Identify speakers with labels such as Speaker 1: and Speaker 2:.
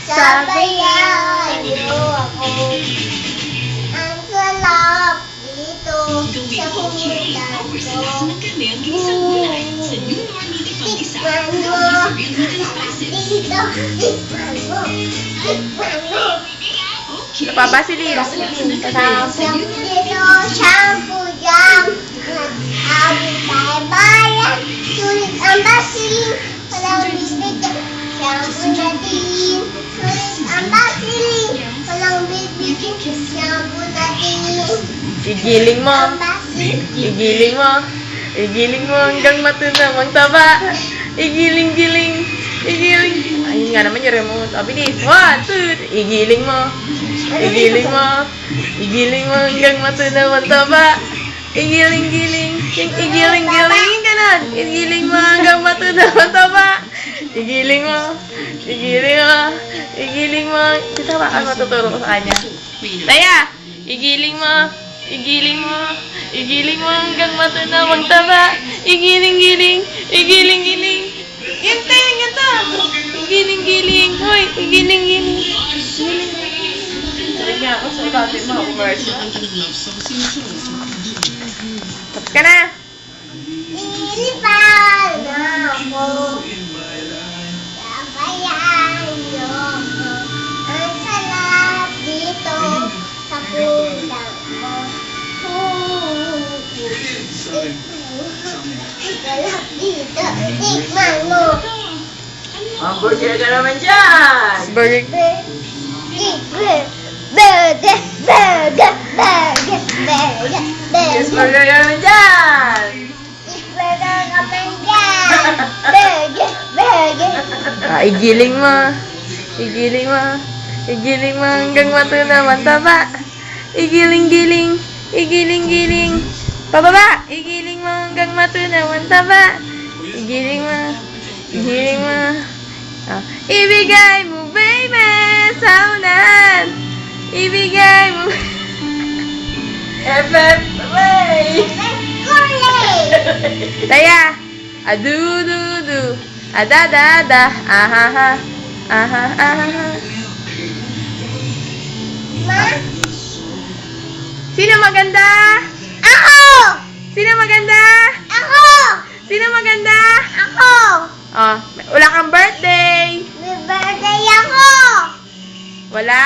Speaker 1: Sabayan niyo ako. Ang sarap dito sa pumuntan ko. Tikman mo. Dito, tikman mo. Tikman mo.
Speaker 2: Napabasilin.
Speaker 1: Shampoo dito, shampoo dyan. Abot tayo bayan. Sulit ang basilin. Walang bibigyan. Shampoo natin. Sulit ang basilin. Walang bibigyan. Shampoo natin.
Speaker 2: Igiling mo.
Speaker 1: Ang basilin.
Speaker 2: Igiling mo. Igiling mo hanggang matunang taba. Igiling-giling. Igiling. Ayun nga naman yung remote. Bilis. 1, 2. Igiling mo. Igiling mo. Igiling mo hanggang matunang taba. Igiling-giling. Igiling-giling. Ganon. Igiling mo hanggang matunang taba. Igiling mo. Igiling mo. Igiling mo. Kita ba ang matuturo ko sa kanya? Taya! Igiling mo. Igiling mo. Igiling mo hanggang matunang taba. Igiling-giling. Igiling-giling. Ganto, ganto. Igiling-giling. Hoy, igiling-giling. Sabi nga ako sa dati mga commercial. Tapos ka na.
Speaker 1: Ilipan ako. Sabayan niyo ako. Ang sarap dito sa puntang ko. Sarap dito. Tikman mo.
Speaker 2: Hamburger ka naman dyan. Burger.
Speaker 1: Burger. Burger. Burger. Burger. Burger.
Speaker 2: Yes,
Speaker 1: Burger.
Speaker 2: burger ka naman dyan.
Speaker 1: Burger naman dyan. Burger. Burger.
Speaker 2: Igiling mo. Igiling mo. Igiling mo hanggang matunang taba. Igiling-giling. Igiling-giling. Pababa. Igiling mo hanggang matunang taba. Igiling mo. Igiling mo. Ibigay mo, baby, sa unahan. Ibigay mo. FF, away.
Speaker 1: Kulay.
Speaker 2: Taya. Adu-du-du. Ada-da-da. Ahaha. Aha-aha.
Speaker 1: Ma?
Speaker 2: Sino maganda?
Speaker 1: Ako!
Speaker 2: Sino maganda?
Speaker 1: Ako!
Speaker 2: Sino maganda?
Speaker 1: Ako!
Speaker 2: Oh, wala kang birthday.
Speaker 1: May birthday ako!
Speaker 2: Wala.